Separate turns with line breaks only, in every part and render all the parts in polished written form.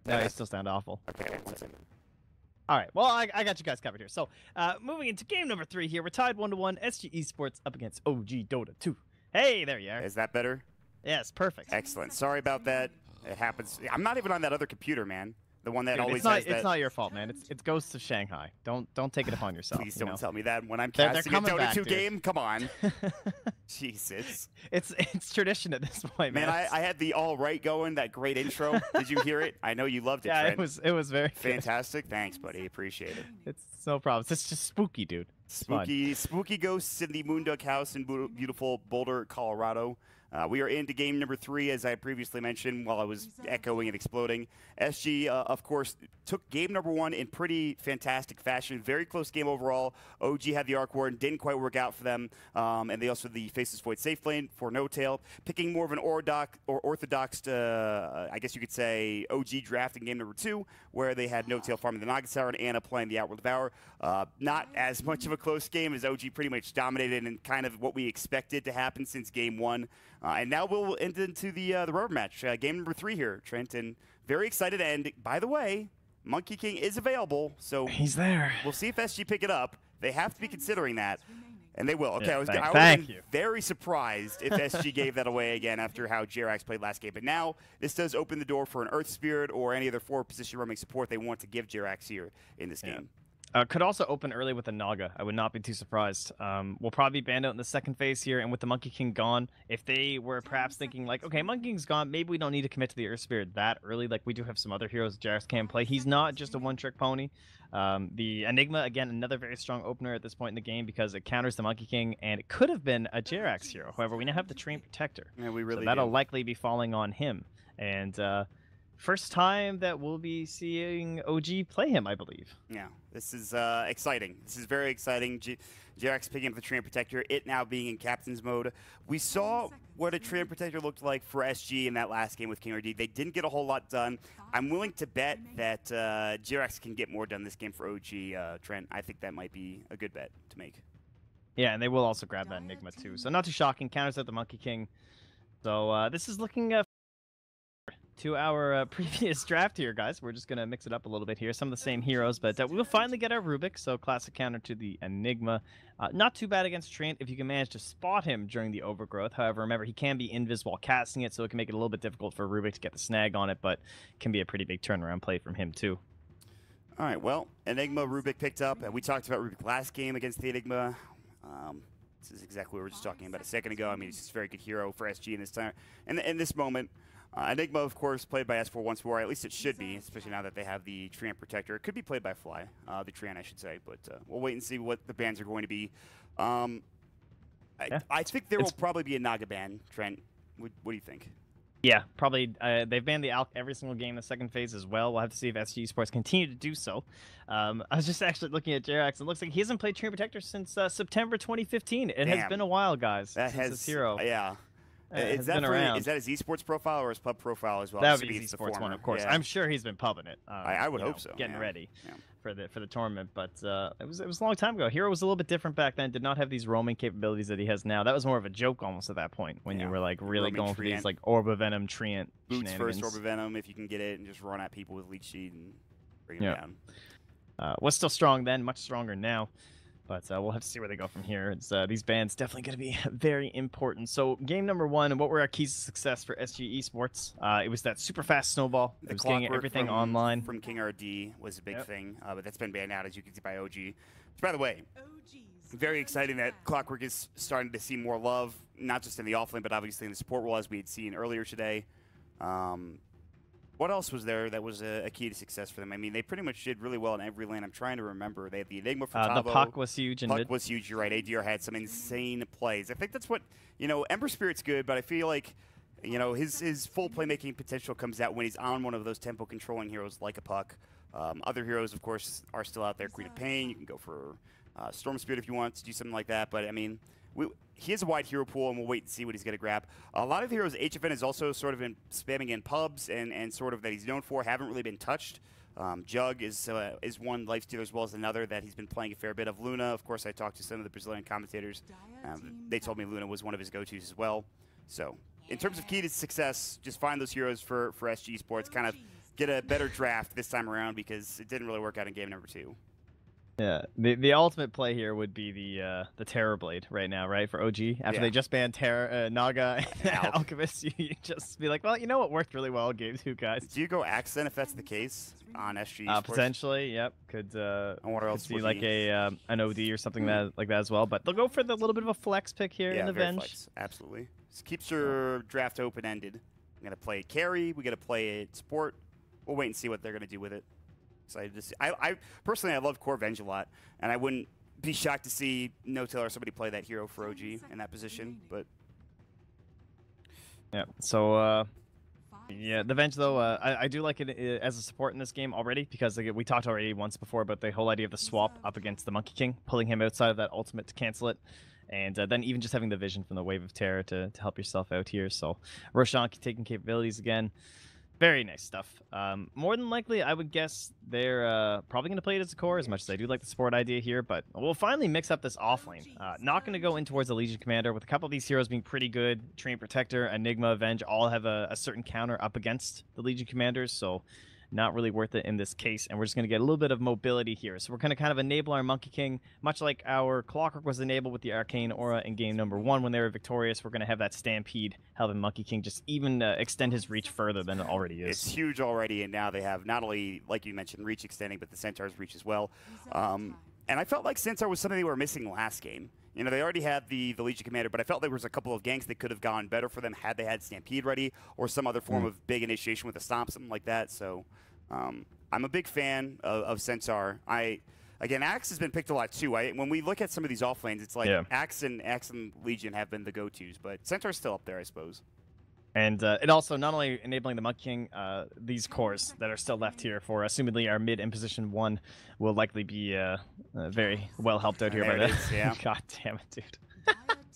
No, you still sound awful.
Okay, one second.
All right. Well, I got you guys covered here. So, moving into game number 3 here, we're tied 1-1. SG Esports up against OG Dota 2. Hey, there you are.
Is that better?
Yes, perfect.
Excellent. Sorry about that. It happens. I'm not even on that other computer, man. The one that
Dude,
always
it's not,
has that.
It's not your fault, man. It's Ghosts of Shanghai. Don't take it upon yourself.
Please don't tell me that when I'm
They're
casting a
coming
Dota
back,
2
dude.
game. Come on. Jesus.
It's tradition at this point, man.
Man, I had the all right going, that great intro. Did you hear it? I know you loved it,
Yeah,
Trent.
it was very
Fantastic. Thanks, buddy. Appreciate it.
It's no problem. It's just spooky, dude. It's
Spooky ghosts in the Moonduck House in beautiful Boulder, Colorado. We are into game number 3, as I previously mentioned while I was echoing and exploding. SG, of course, took game number 1 in pretty fantastic fashion. Very close game overall. OG had the Arc Warden, didn't quite work out for them. And they also had the Faceless Void safe lane for No Tail. Picking more of an orthodox, I guess you could say, OG draft in game number 2, where they had No Tail farming the Nagasaur and Anna playing the Outward Devour. Not as much of a close game as OG pretty much dominated and kind of what we expected to happen since game 1. And now we'll end into the rubber match, game number 3 here, Trent. And very excited. And by the way, Monkey King is available, so
he's there.
We'll see if SG pick it up. They have to be considering that, and they will. Okay,
yeah,
I was very surprised if SG gave that away again after how JRX played last game. But now this does open the door for an Earth Spirit or any other 4-position roaming support they want to give JRX here in this game.
Could also open early with a Naga. I would not be too surprised. We'll probably be banned out in the second phase here, and with the Monkey King gone, if they were perhaps thinking like, okay, Monkey King's gone, maybe we don't need to commit to the Earth Spirit that early. Like we do have some other heroes JRX can play. He's not just a one-trick pony. The Enigma, again, another very strong opener at this point in the game because it counters the Monkey King, and it could have been a JRX hero. However, we now have the Train Protector.
Yeah, we really
so that'll likely be falling on him. And first time that we'll be seeing OG play him, I believe.
Yeah, this is exciting. This is very exciting. JRX picking up the Train Protector, it now being in Captain's mode. We saw what a Train Protector looked like for SG in that last game with King RD. They didn't get a whole lot done. I'm willing to bet that JRX can get more done this game for OG, Trent. I think that might be a good bet to make.
Yeah, and they will also grab that Enigma too. So not too shocking. Counters out the Monkey King. So this is looking to our previous draft here, guys. We're just going to mix it up a little bit here. Some of the same heroes, but we'll finally get our Rubik, so classic counter to the Enigma. Not too bad against Trant if you can manage to spot him during the overgrowth. However, remember, he can be invis while casting it, so it can make it a little bit difficult for Rubik to get the snag on it, but can be a pretty big turnaround play from him, too.
All right, well, Enigma, Rubik picked up. We talked about Rubik last game against the Enigma. This is exactly what we were just talking about a second ago. I mean, he's just a very good hero for SG in this time. And in this moment, Enigma, of course, played by S4 once more. At least it should be, especially now that they have the Treant Protector. It could be played by Fly, the Treant, I should say. But we'll wait and see what the bans are going to be. I think there will probably be a Naga ban, Trent. What do you think?
Yeah, probably. They've banned the Alk every single game in the second phase as well. We'll have to see if SG Esports continue to do so. I was just actually looking at JRX. It looks like he hasn't played Treant Protector since September 2015. It has been a while, guys, since this hero.
Yeah. Is that his esports profile or his pub profile as well?
That would be his esports one, of course. Yeah. I'm sure he's been pubbing it.
I would hope so.
Getting ready for the tournament, but it was a long time ago. Hero was a little bit different back then. Did not have these roaming capabilities that he has now. That was more of a joke almost at that point when you were like really going for these like Orb of Venom, Treant,
boots first Orb of Venom if you can get it, and just run at people with Leech Seed and bring them
down. Was still strong then, much stronger now. But we'll have to see where they go from here. These bans definitely going to be very important. So game number 1, and what were our keys to success for SG Esports? It was that super fast snowball. It was getting everything online.
From King RD was a big thing, but that's been banned out, as you can see, by OG. Which, by the way, very exciting that Clockwork is starting to see more love, not just in the offlane, but obviously in the support role, as we had seen earlier today. What else was there that was a key to success for them? I mean, they pretty much did really well in every lane. I'm trying to remember. They had the Enigma for Tavo.
The Puck was huge.
Puck was huge, you're right. ADR had some insane plays. I think that's what, Ember Spirit's good, but I feel like, his full playmaking potential comes out when he's on one of those tempo-controlling heroes like a Puck. Other heroes, of course, are still out there. Queen of Pain, you can go for Storm Spirit if you want to do something like that, but, I mean, he has a wide hero pool, and we'll wait and see what he's going to grab. A lot of the heroes HFN is also sort of been spamming in pubs and sort of that he's known for haven't really been touched. Jug is one, Lifestealer as well as another that he's been playing a fair bit of. Luna, of course, I talked to some of the Brazilian commentators. They told me Luna was one of his go-tos as well. So in terms of key to success, just find those heroes for SG Esports, kind of get a better draft this time around because it didn't really work out in game number 2.
Yeah, the ultimate play here would be the Terror Blade right now, right, for OG. After they just banned Naga and Alchemist, you just be like, well, you know what worked really well in game 2, guys.
Do you go Axe then if that's the case on SG Esports?
Potentially, yep. Could
see
like an OD or something like that as well. But they'll go for the little bit of a flex pick here in the Venge. Flex.
Absolutely. Just keeps your draft open-ended. I'm gonna play it carry. We gotta play it support. We'll wait and see what they're gonna do with it. Excited to see. I personally, I love Core Venge a lot, and I wouldn't be shocked to see No-Tail or somebody play that hero for OG in that position. But
yeah, so yeah, the Venge though, I do like it as a support in this game already because we talked already once before about the whole idea of the swap up against the Monkey King, pulling him outside of that ultimate to cancel it. And then even just having the vision from the Wave of Terror to help yourself out here. So Roshan taking capabilities again. Very nice stuff. More than likely, I would guess they're probably going to play it as a core, as much as I do like the support idea here, but we'll finally mix up this offlane. Not going to go in towards the Legion Commander, with a couple of these heroes being pretty good. Train Protector, Enigma, Avenge all have a certain counter up against the Legion Commanders, so not really worth it in this case, and we're just going to get a little bit of mobility here. So we're going to kind of enable our Monkey King, much like our Clockwork was enabled with the Arcane Aura in game number 1 when they were victorious. We're going to have that Stampede, helping Monkey King just even extend his reach further than it already is.
It's huge already, and now they have not only, like you mentioned, reach extending, but the Centaur's reach as well. And I felt like Centaur was something they were missing last game. You know, they already had the Legion Commander, but I felt there was a couple of ganks that could have gone better for them had they had Stampede ready, or some other form of big initiation with a Stomp, something like that. So I'm a big fan of Centaur. Again, Axe has been picked a lot too. When we look at some of these off lanes, it's like Axe and Legion have been the go-tos, but Centaur's still up there, I suppose.
And it also, not only enabling the Monkey King, these cores that are still left here for, assumedly, our mid in position 1 will likely be very well helped out here by this.
Yeah.
God damn it, dude.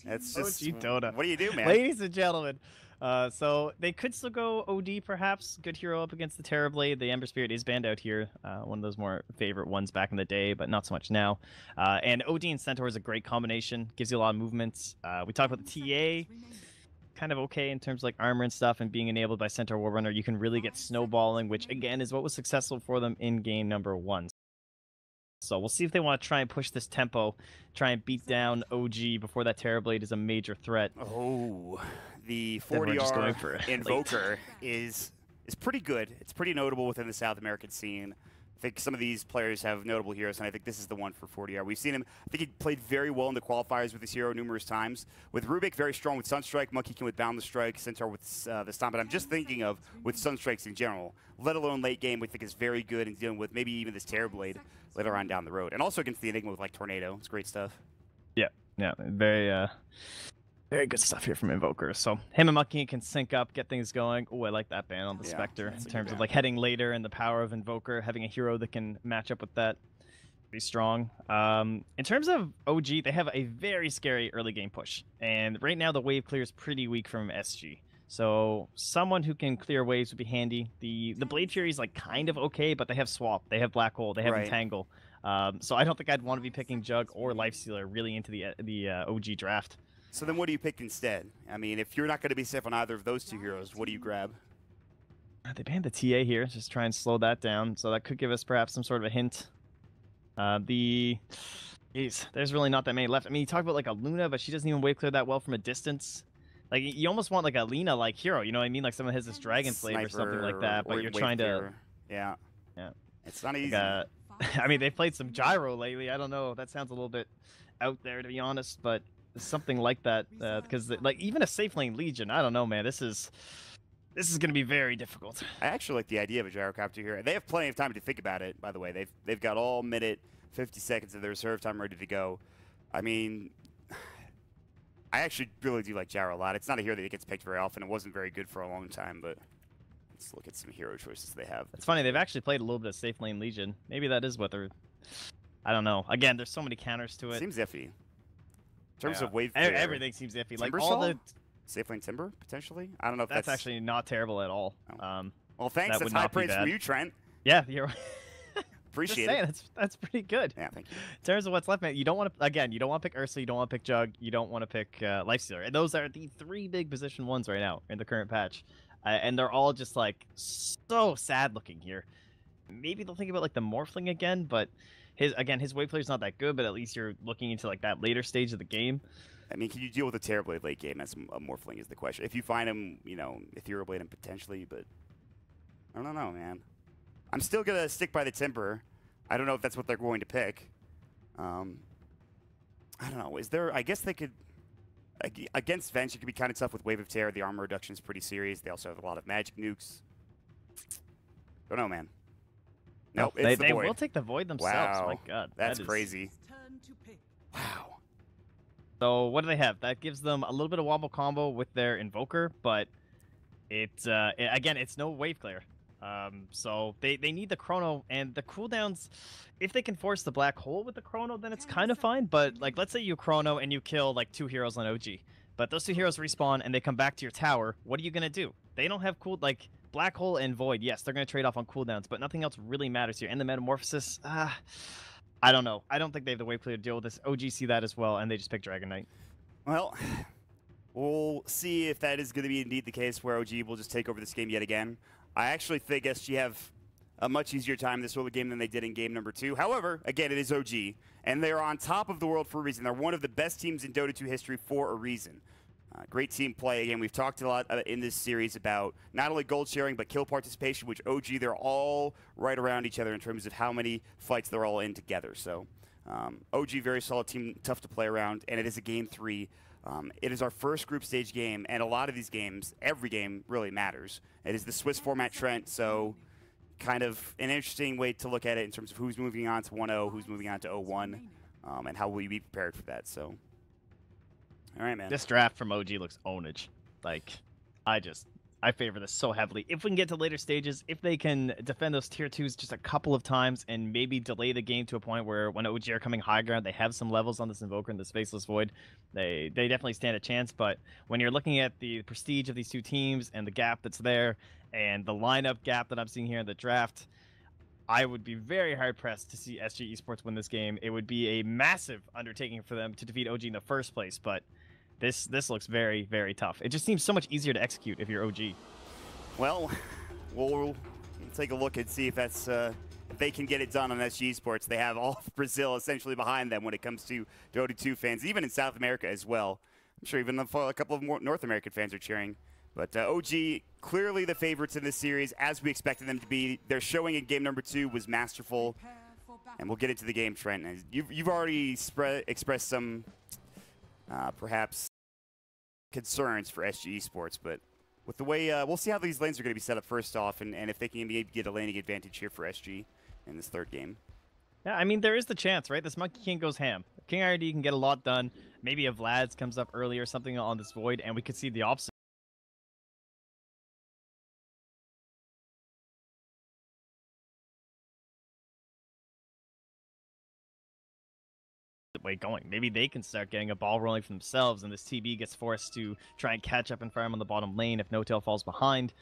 That's just
OG Dota.
What do you do, man?
Ladies and gentlemen. So they could still go OD, perhaps. Good hero up against the Terror Blade. The Ember Spirit is banned out here. One of those more favorite ones back in the day, but not so much now. And OD and Centaur is a great combination. Gives you a lot of movements. We talked about the TA. Kind of okay in terms of like armor and stuff, and being enabled by Centaur Warrunner, you can really get snowballing, which again is what was successful for them in game number 1. So we'll see if they want to try and push this tempo, try and beat down OG before that Terror Blade is a major threat.
Oh, the 40R Invoker is pretty good. It's pretty notable within the South American scene. I think some of these players have notable heroes, and I think this is the one for 40R. We've seen him. I think he played very well in the qualifiers with this hero numerous times. With Rubik, very strong with Sunstrike. Monkey King with Boundless Strike. Centaur with the Stomp. But I'm just thinking of with Sunstrikes in general, let alone late game, we think is very good in dealing with maybe even this Terror Blade later on down the road. And also against the Enigma with like Tornado. It's great stuff.
Yeah, very good stuff here from Invoker. So him and Monkey King can sync up, get things going. Oh, I like that ban on the Spectre in terms of like heading later and the power of Invoker, having a hero that can match up with that. Pretty strong. In terms of OG, they have a very scary early game push. And right now the wave clear is pretty weak from SG. So someone who can clear waves would be handy. The Blade Fury is like kind of okay, but they have Swap, they have Black Hole, they have Entangle. So I don't think I'd want to be picking Jug or Lifestealer really into the OG draft.
So then what do you pick instead? I mean, if you're not going to be safe on either of those two heroes, what do you grab?
They banned the TA here, just try and slow that down. So that could give us perhaps some sort of a hint. Jeez, there's really not that many left. I mean, you talk about like a Luna, but she doesn't even wave clear that well from a distance. Like, you almost want like a Lena-like hero, you know what I mean? Like someone has this Dragon Slave or something like that, but you're trying to...
Yeah. It's not easy.
I mean, they've played some Gyro lately. I don't know. That sounds a little bit out there, to be honest, but something like that, because like even a safe lane Legion, I don't know, man. This is going to be very difficult.
I actually like the idea of a gyrocopter here. They have plenty of time to think about it. By the way, they've got all minute 50 seconds of their reserve time ready to go. I mean, I actually really do like Gyro a lot. It's not a hero that gets picked very often. It wasn't very good for a long time, but let's look at some hero choices they have.
It's funny, they've actually played a little bit of safe lane Legion. Maybe that is what they're... I don't know. Again, there's so many counters to it.
Seems iffy. In terms of wave
clear, everything seems iffy.
Timber
like all the
safe lane Timber potentially. I don't know if
that's actually not terrible at all.
Oh. Well, thanks. That's high praise from you, Trent.
Yeah, you're
appreciate
it. That's pretty good.
Yeah, thank you.
In terms of what's left, man, you don't want to you don't want to pick Ursa, you don't want to pick Jug, you don't want to pick Lifestealer, and those are the 3 big position ones right now in the current patch. and they're all just like so sad looking here. Maybe they'll think about like the Morphling again, but his wave player's not that good. But at least you're looking into like that later stage of the game.
I mean, can you deal with a Terrorblade late game? That's a Morphling is the question. If you find him, you know, Ethereal Blade him potentially, but I don't know, man. I'm still gonna stick by the Timber. I don't know if that's what they're going to pick. I don't know. Is there? I guess they could. Against Venge, it could be kind of tough with Wave of Terror. The armor reduction is pretty serious. They also have a lot of magic nukes. Don't know, man. Nope, it's the
they
Void.
will take the Void themselves.
Wow.
My God,
That's crazy. Wow.
So what do they have? That gives them a little bit of wobble combo with their Invoker, but again, it's no Wave Clear. So they need the Chrono, and the cooldowns, if they can force the Black Hole with the Chrono, then it's kind of fine. But like, let's say you Chrono and you kill like 2 heroes on OG, but those 2 heroes respawn and they come back to your tower. What are you gonna do? They don't have like Black Hole and Void. Yes, they're gonna trade off on cooldowns, but nothing else really matters here. And the Metamorphosis, I don't know. I don't think they have the Wave Clear to deal with this. OG see that as well, and they just pick Dragon Knight.
Well, we'll see if that is going to be indeed the case where OG will just take over this game yet again. I actually think SG have a much easier time this early game than they did in game number 2. However, again, it is OG, and they're on top of the world for a reason. They're one of the best teams in Dota 2 history for a reason. Great team play. Again, we've talked a lot in this series about not only gold sharing, but kill participation, which OG, they're all right around each other in terms of how many fights they're all in together. So OG, very solid team, tough to play around, and it is a game 3. It is our first group stage game, and a lot of these games, every game really matters. It is the Swiss format, Trent, so kind of an interesting way to look at it in terms of who's moving on to 1-0, who's moving on to 0-1, and how will we be prepared for that. So, all right, man.
This draft from OG looks ownage. Like, I favor this so heavily. If we can get to later stages, if they can defend those tier 2s just a couple of times and maybe delay the game to a point where when OG are coming high ground, they have some levels on this Invoker and this Faceless Void, they definitely stand a chance. But when you're looking at the prestige of these 2 teams and the gap that's there and the lineup gap that I'm seeing here in the draft, I would be very hard-pressed to see SG Esports win this game. It would be a massive undertaking for them to defeat OG in the first place, but this looks very, very tough. It just seems so much easier to execute if you're OG.
Well, we'll take a look and see if that's if they can get it done on SG Esports. They have all of Brazil essentially behind them when it comes to Dota 2 fans, even in South America as well. I'm sure even a couple of more North American fans are cheering. But OG, clearly the favorites in this series, as we expected them to be. Their showing in game number 2 was masterful. And we'll get into the game, Trent. You've already expressed some perhaps concerns for SG Esports, but with the way we'll see how these lanes are going to be set up first off, and if they can maybe get a laning advantage here for SG in this third game.
Yeah, I mean, there is the chance, right? This Monkey King goes ham. King IRD can get a lot done. Maybe a Vlad's comes up early or something on this Void, and we could see the opposite way going. Maybe they can start getting a ball rolling for themselves, and this TB gets forced to try and catch up and farm on the bottom lane if No Tail falls behind.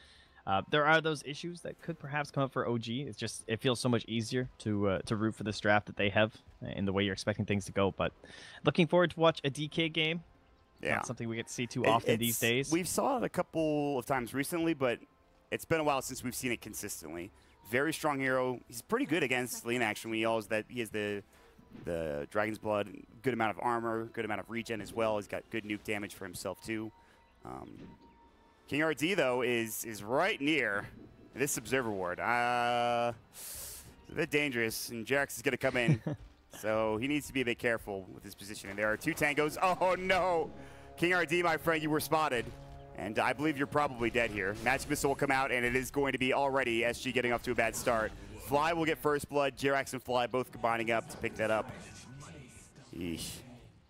There are those issues that could perhaps come up for OG. It's just, it feels so much easier to root for this draft that they have in the way you're expecting things to go. But looking forward to watch a DK game.
Yeah,
not something we get to see too often these days.
We've saw it a couple of times recently, but it's been a while since we've seen it consistently. Very strong hero. He's pretty good against lane action. He has the Dragon's Blood, good amount of armor, good amount of regen as well. He's got good nuke damage for himself too. King RD though is right near this Observer Ward. It's a bit dangerous, and Jax is going to come in, so he needs to be a bit careful with his positioning. There are 2 tangos. Oh no! King RD, my friend, you were spotted. And I believe you're probably dead here. Magic Missile will come out, and it is going to be already SG getting off to a bad start. Fly will get first blood. Jirax and Fly both combining up to pick that up. Eesh.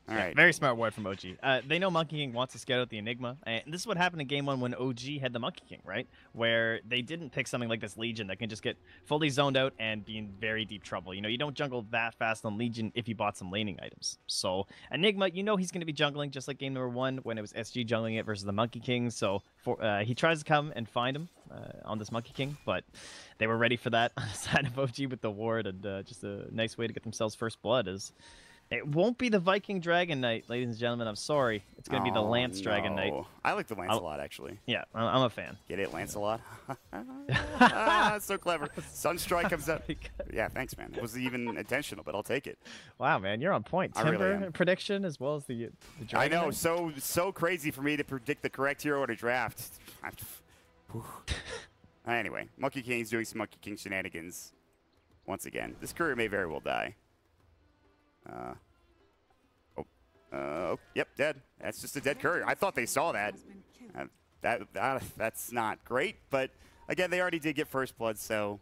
All right.
Very smart word from OG. They know Monkey King wants to scout out the Enigma. And this is what happened in Game 1 when OG had the Monkey King, right? Where they didn't pick something like this Legion that can just get fully zoned out and be in very deep trouble. You know, you don't jungle that fast on Legion if you bought some laning items. So Enigma, you know he's going to be jungling just like Game number 1 when it was SG jungling it versus the Monkey King. So he tries to come and find him on this Monkey King, but they were ready for that on the side of OG with the ward, and just a nice way to get themselves first blood as It won't be the Viking Dragon Knight, ladies and gentlemen. I'm sorry. It's going to be the Lance Dragon Knight.
I like the Lance a lot, actually.
Yeah, I'm a fan.
Get it, Lance a lot? So clever. Sunstrike comes up. Yeah, thanks, man. It wasn't even intentional, but I'll take it.
Wow, man, you're on point. Timber prediction as well as the Dragon
I know,
Knight.
so crazy for me to predict the correct hero in a draft. Anyway, Monkey King's doing some Monkey King shenanigans once again. This courier may very well die. Yep, dead. That's just a dead courier. I thought they saw that. That's not great, but again, they already did get first blood, so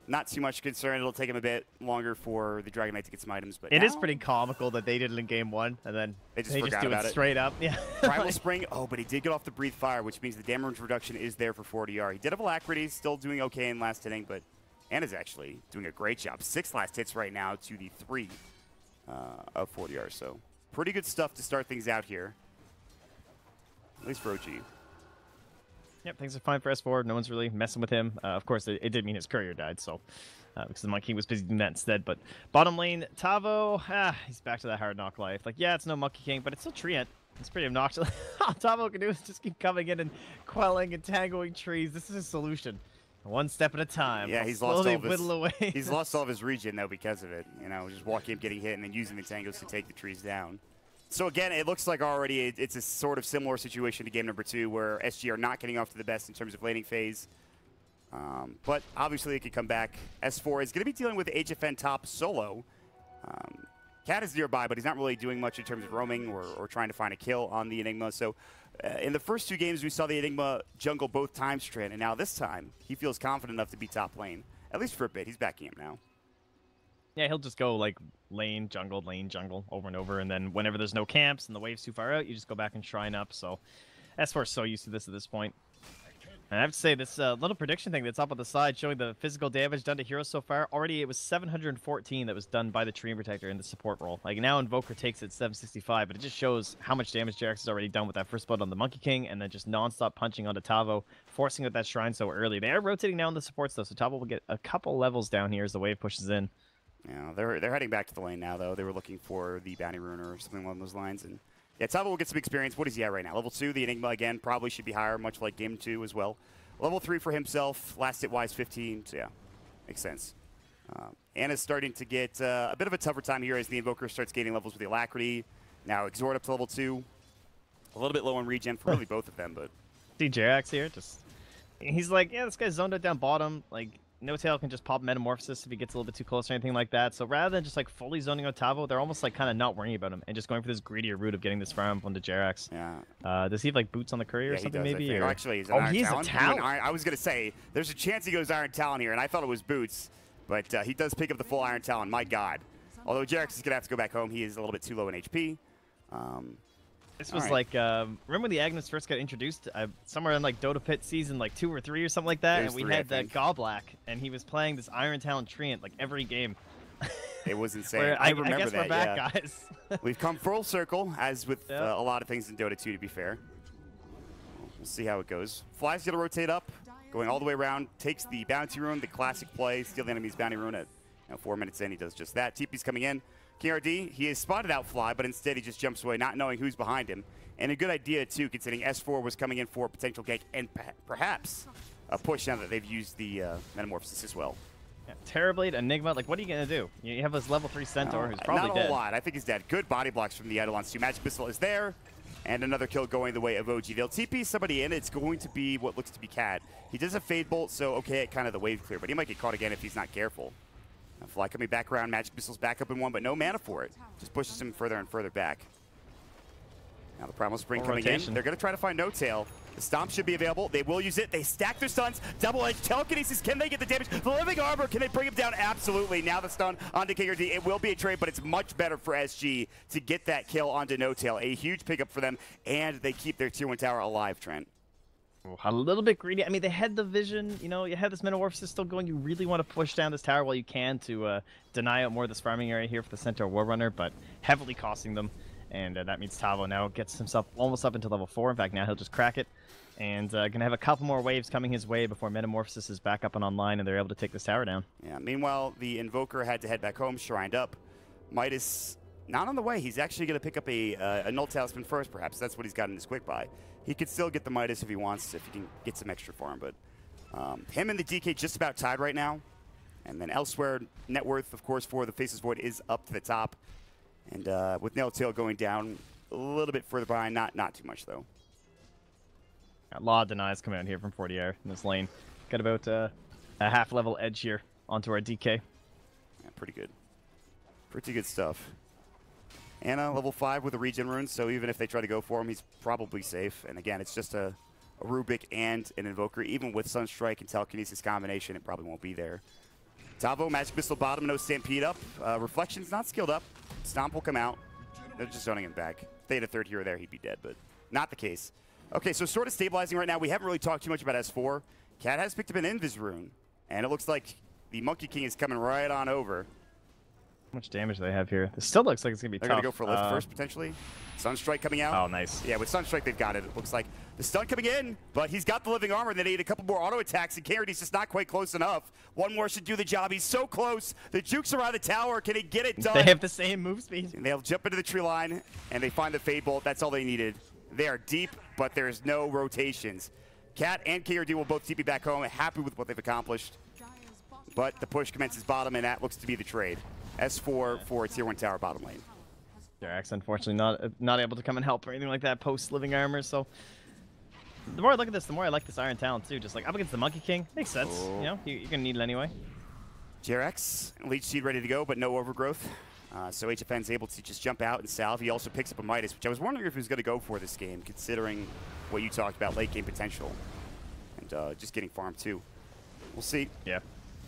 not too much concern. It'll take him a bit longer for the Dragon Knight to get some items, but
it is pretty comical that they did it in game 1, and then
they just
do it straight up. Yeah.
Primal Spring. Oh, but he did get off the Breathe Fire, which means the damage reduction is there for 40R. He did have Alacrity, still doing okay in last hitting, but Anna's actually doing a great job. 6 last hits right now to the 3 of 40R, so pretty good stuff to start things out here. At least for OG.
Yep, things are fine for S4. No one's really messing with him. Of course, it did mean his courier died, so because the Monkey was busy doing that instead. But bottom lane, Tavo, he's back to that hard knock life. Like, yeah, it's no Monkey King, but it's still Treant. It's pretty obnoxious. All Tavo can do is just keep coming in and quelling and tangling trees. This is a solution. One step at a time.
Yeah, he's lost all of his,
whittle away.
He's lost all of his regen, though, because of it. You know, just walking up, getting hit, and then using the tangos to take the trees down. So again, it looks like already it's a sort of similar situation to game number 2, where SG are not getting off to the best in terms of laning phase. But obviously it could come back. S4 is going to be dealing with HFN top solo. Cat is nearby, but he's not really doing much in terms of roaming or trying to find a kill on the Enigma. So in the first 2 games, we saw the Enigma jungle both times, Trent, and now this time he feels confident enough to be top lane, at least for a bit. He's backing him now.
Yeah, he'll just go like lane, jungle, over and over, and then whenever there's no camps and the wave's too far out, you just go back and shrine up. So S4 is so used to this at this point. And I have to say, this little prediction thing that's up on the side showing the physical damage done to heroes so far, already it was 714 that was done by the Treant Protector in the support role. Like, now Invoker takes it 765, but it just shows how much damage JerAx has already done with that first blood on the Monkey King, and then just non-stop punching onto Tavo, forcing out that shrine so early. They are rotating now in the supports, though, so Tavo will get a couple levels down here as the wave pushes in.
Yeah, they're heading back to the lane now, though. They were looking for the Bounty Rune or something along those lines. And yeah, Tavo will get some experience. What is he at right now? Level 2. The Enigma, again, probably should be higher, much like Game 2 as well. Level 3 for himself. Last hit-wise, 15. So yeah, makes sense. Anna's starting to get a bit of a tougher time here as the Invoker starts gaining levels with the Alacrity. Now Exhort up to level 2. A little bit low on regen for really both of them, but...
See JerAx here, he's like, yeah, this guy's zoned out down bottom. Like, No Tail can just pop Metamorphosis if he gets a little bit too close or anything like that. So rather than just like fully zoning out Tavo, they're almost like kind of not worrying about him and just going for this greedier route of getting this farm onto JerAx.
Yeah.
Does he have like boots on the courier or something maybe? Or...
Oh, actually, he's an Iron Talon. I was going to say, there's a chance he goes Iron Talon here, and I thought it was boots. But he does pick up the full Iron Talon. My God. Although JerAx is going to have to go back home. He is a little bit too low in HP.
This was like, remember when the Agnes first got introduced? Somewhere in like Dota Pit season like 2 or 3 or something like that, and we had that Goblack, and he was playing this Iron Talon Treant like every game.
It was insane. I remember
I guess
that.
We're back, guys.
We've come full circle, as with a lot of things in Dota 2, to be fair. We'll see how it goes. Fly's going to rotate up, going all the way around, takes the Bounty Rune, the classic play, steal the enemy's Bounty Rune at 4 minutes in. He does just that. TP's coming in. King RD, he has spotted out Fly, but instead he just jumps away, not knowing who's behind him. And a good idea, too, considering S4 was coming in for a potential gank and perhaps a push now that they've used the Metamorphosis as well.
Yeah, Terrorblade, Enigma, like, what are you going to do? You have this level 3 Centaur who's probably dead.
Not a whole lot. I think he's dead. Good body blocks from the Eidolons, too. Magic Missile is there, and another kill going the way of OG. They'll TP somebody in. It's going to be what looks to be Cat. He does a Fade Bolt, so okay, kind of the wave clear, but he might get caught again if he's not careful. Fly coming back around, Magic Missile's back up in 1, but no mana for it. Just pushes him further and further back. Now the Primal Spring coming in. They're going to try to find No Tail. The Stomp should be available. They will use it. They stack their stuns. Double Edge. Telekinesis. Can they get the damage? The Living Armor. Can they bring him down? Absolutely. Now the stun onto King RD. It will be a trade, but it's much better for SG to get that kill onto No Tail. A huge pickup for them, and they keep their Tier 1 tower alive, Trent.
A little bit greedy. I mean, they had the vision. You know, you have this Metamorphosis still going. You really want to push down this tower while you can to deny out more of this farming area here for the Centaur Warrunner, but heavily costing them. And that means Tavo now gets himself almost up into level 4. In fact, now he'll just crack it. And going to have a couple more waves coming his way before Metamorphosis is back up and online and they're able to take this tower down.
Yeah, meanwhile, the Invoker had to head back home, shrined up. Midas not on the way. He's actually going to pick up a Null Talisman first, perhaps. That's what he's got in his quick buy. He could still get the Midas if he wants, if he can get some extra for him. But him and the DK just about tied right now. And then elsewhere, net worth, of course, for the Faceless Void is up to the top. And with Nailtail going down a little bit further behind, not too much, though.
A lot of denies coming out here from 40 air in this lane. Got about a half-level edge here onto our DK.
Yeah, pretty good. Pretty good stuff. Anna, level 5 with a regen rune, so even if they try to go for him, he's probably safe. And again, it's just a Rubik and an Invoker. Even with Sunstrike and Telekinesis combination, it probably won't be there. Tavo, Magic Missile bottom, no Stampede up. Reflection's not skilled up. Stomp will come out. They're just zoning him back. If they had a third here or there, he'd be dead, but not the case. Okay, so sort of stabilizing right now. We haven't really talked too much about S4. Cat has picked up an Invis rune, and it looks like the Monkey King is coming right on over.
How much damage do they have here? This still looks like it's going to be
They're
tough.
They're going to go for lift first, potentially. Sunstrike coming out.
Oh, nice.
Yeah, with Sunstrike, they've got it. It looks like the stun coming in, but he's got the living armor, and they need a couple more auto attacks, and Carroty's just not quite close enough. One more should do the job. He's so close. The jukes around the tower. Can he get it done?
They have the same move speed.
And they'll jump into the tree line, and they find the Fade Bolt. That's all they needed. They are deep, but there's no rotations. Cat and KRD will both TP back home, happy with what they've accomplished. But the push commences bottom, and that looks to be the trade. S4 for Tier 1 tower bottom lane.
Jerax, unfortunately, not able to come and help or anything like that post living armor. So the more I look at this, the more I like this Iron Talent too. Just like up against the Monkey King, makes sense. You know, you're gonna need it anyway.
Jerax, Leech Seed ready to go, but no overgrowth. So HFN's able to just jump out and salve. He also picks up a Midas, which I was wondering if he was going to go for this game, considering what you talked about, late game potential. And just getting farmed too. We'll see.
Yeah.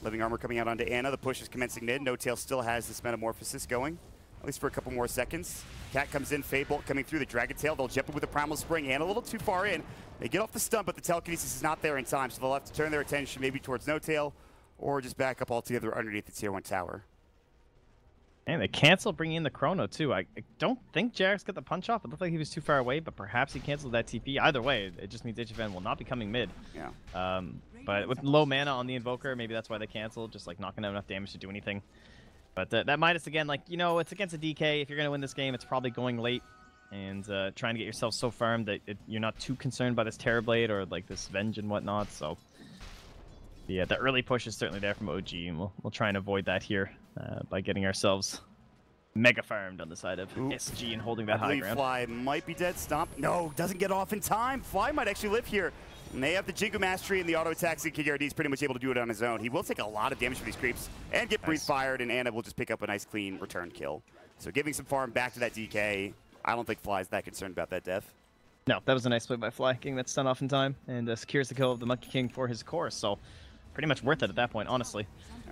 Living armor coming out onto Anna. The push is commencing mid. No Tail still has this Metamorphosis going, at least for a couple more seconds. Cat comes in, Fade Bolt coming through the Dragon Tail. They'll jump in with the Primal Spring. Anna a little too far in. They get off the stump, but the Telekinesis is not there in time, so they'll have to turn their attention maybe towards No Tail, or just back up altogether underneath the Tier 1 tower.
And they cancel bringing in the Chrono too. I don't think Jerax got the punch off. It looked like he was too far away, but perhaps he canceled that TP. Either way, it just means HFN will not be coming mid.
Yeah.
But with low mana on the Invoker, maybe that's why they canceled, just like not gonna have enough damage to do anything. But that Midas again, like, you know, it's against a DK. If you're gonna win this game, it's probably going late and trying to get yourself so farmed that you're not too concerned by this Terrorblade or like this Venge and whatnot. So yeah, the early push is certainly there from OG, and we'll try and avoid that here by getting ourselves mega farmed on the side of SG and holding that high ground.
Fly might be dead. Stomp. No, doesn't get off in time. Fly might actually live here. And they have the Jingu Mastery and the auto attacks, and KRD is pretty much able to do it on his own. He will take a lot of damage from these creeps and get breathe fired, and Anna will just pick up a nice clean return kill. So giving some farm back to that DK. I don't think Fly's that concerned about that death.
No, that was a nice play by Fly, getting that stun off in time, and secures the kill of the Monkey King for his core. So pretty much worth it at that point, honestly.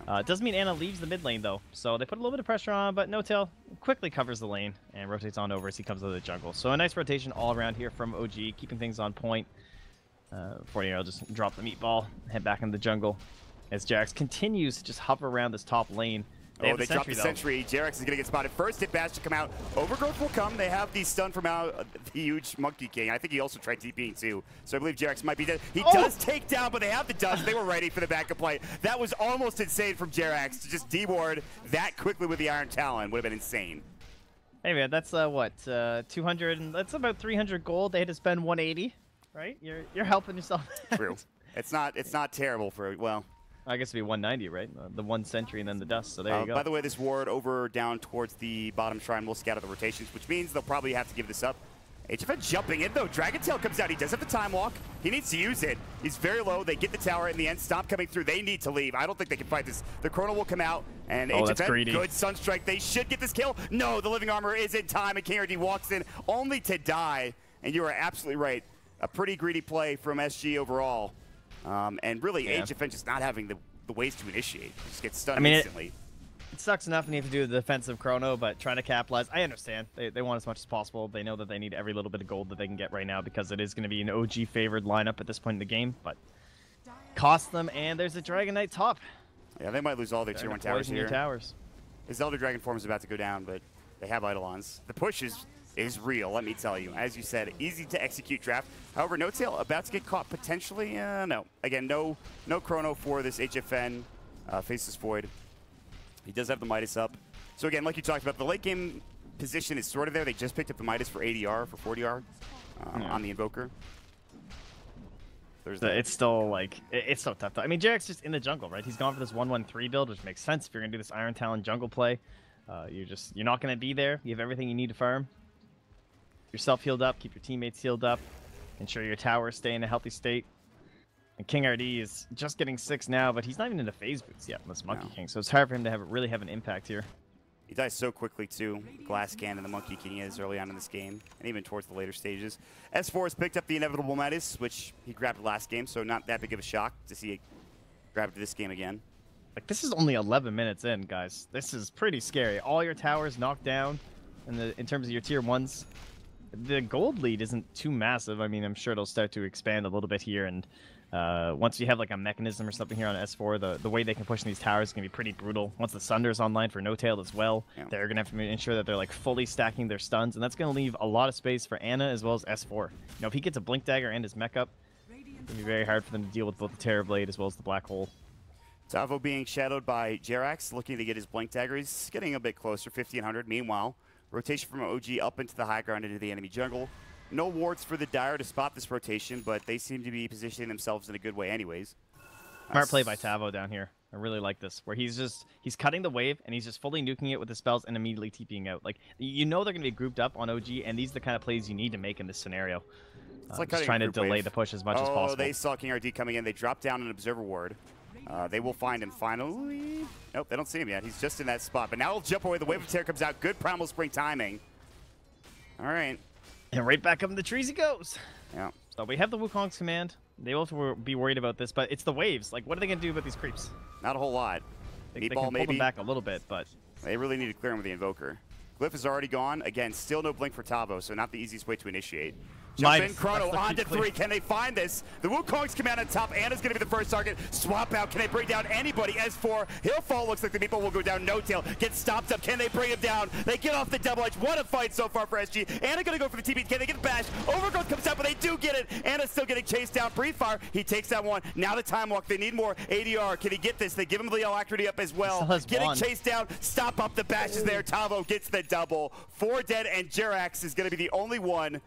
It doesn't mean Anna leaves the mid lane, though. So they put a little bit of pressure on, but No Tail quickly covers the lane and rotates on over as he comes out of the jungle. So a nice rotation all around here from OG, keeping things on point. 40 will just drop the meatball, head back into the jungle as Jerax continues to just hover around this top lane. They
dropped the sentry. Jerax is going to get spotted first. Hit Bash to come out. Overgrowth will come. They have the stun from out the huge Monkey King. I think he also tried TPing too. So I believe Jerax might be dead. He does take down, but they have the dust. They were ready for the backup play. That was almost insane from Jerax to just deward that quickly with the Iron Talon. Would have been insane.
Hey man, that's what 200. That's about 300 gold. They had to spend 180. Right? You're helping yourself.
True. It's not terrible for, well,
I guess it'd be 190, right? The one sentry and then the dust. So there you go.
By the way, this ward over down towards the bottom shrine will scatter the rotations, which means they'll probably have to give this up. HFN jumping in though. Dragon Tail comes out. He does have the time walk. He needs to use it. He's very low. They get the tower in the end. Stomp coming through. They need to leave. I don't think they can fight this. The Chrono will come out, and HFN, good Sunstrike. They should get this kill. No, the living armor is in time, and KRD walks in only to die. And you are absolutely right. A pretty greedy play from SG overall. And really, HFN just not having the ways to initiate. Just get stunned instantly.
It sucks enough when you have to do the defensive Chrono, but trying to capitalize, I understand. They want as much as possible. They know that they need every little bit of gold that they can get right now because it is going to be an OG favored lineup at this point in the game, but cost them, and there's a Dragon Knight top.
Yeah, they might lose all their Tier 1 towers here.
Towers.
His Elder Dragon form is about to go down, but they have Eidolons. The push is real, let me tell you. As you said, easy to execute draft. However, No Tail about to get caught potentially. No. Again, no Chrono for this HFN Faceless Void. He does have the Midas up. So again, like you talked about, the late game position is sort of there. They just picked up the Midas for ADR, for 40R on the Invoker.
It's still like it's so tough. I mean, Jarek's just in the jungle, right? He's gone for this 1-1-3 build, which makes sense if you're gonna do this Iron Talon jungle play. You're not gonna be there. You have everything you need to farm. Yourself healed up, keep your teammates healed up, ensure your towers stay in a healthy state. And King RD is just getting 6 now, but he's not even into phase boots yet on this Monkey King, so it's hard for him to really have an impact here.
He dies so quickly, too. Glass Cannon, the Monkey King is early on in this game, and even towards the later stages. S4 has picked up the inevitable Midas, which he grabbed last game, so not that big of a shock to see it grabbed this game again.
Like, this is only 11 minutes in, guys. This is pretty scary. All your towers knocked down in terms of your tier 1s. The gold lead isn't too massive. I mean, I'm sure it'll start to expand a little bit here, and once you have like a mechanism or something here on S4, the way they can push in these towers is going to be pretty brutal. Once the Sunder's online for No-Tail as well, they're going to have to ensure that they're like fully stacking their stuns, and that's going to leave a lot of space for Ana as well as S4. You know, if he gets a Blink Dagger and his mech up, it's going to be very hard for them to deal with both the Terror Blade as well as the Black Hole.
Tavo being shadowed by Jerax, looking to get his Blink Dagger. He's getting a bit closer, 1500. Meanwhile, rotation from OG up into the high ground into the enemy jungle. No wards for the Dire to spot this rotation, but they seem to be positioning themselves in a good way anyways.
Smart play by Tavo down here. I really like this, where he's cutting the wave, and he's just fully nuking it with the spells and immediately TPing out. Like, you know they're going to be grouped up on OG, and these are the kind of plays you need to make in this scenario.
It's like
just trying to delay the push as much as possible.
Oh, they saw King RD coming in. They dropped down an Observer Ward. They will find him finally. Nope, they don't see him yet. He's just in that spot. But now he'll jump away. The Wave of Terror comes out. Good Primal Spring timing. All right.
And right back up in the trees he goes.
Yeah.
So we have the Wukong's command. They will have to be worried about this, but it's the waves. Like, what are they going to do about these creeps?
Not a whole lot.
They can pull them back a little bit, but...
They really need to clear him with the Invoker. Glyph is already gone. Again, still no Blink for Tavo, so not the easiest way to initiate. Jump in, Chrono, on to 3. Can they find this? The Wukong's command on top. Anna's going to be the first target. Swap out. Can they bring down anybody? S4, he'll fall. Looks like the people will go down. No-Tail gets stopped up. Can they bring him down? They get off the double edge. What a fight so far for SG. Anna going to go for the TP. Can they get bashed? Overgrowth comes out, but they do get it. Anna's still getting chased down. Breathe Fire. He takes that one. Now the Time Walk. They need more ADR. Can he get this? They give him the alacrity up as well. Getting chased down. Stop up the bashes there. Tavo gets the double. 4 dead, and Jerax is going to be the only one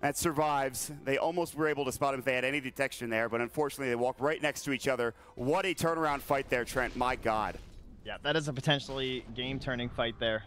that survives. They almost were able to spot him if they had any detection there, but unfortunately they walk right next to each other. What a turnaround fight there, Trent. My God.
Yeah, that is a potentially game-turning fight there.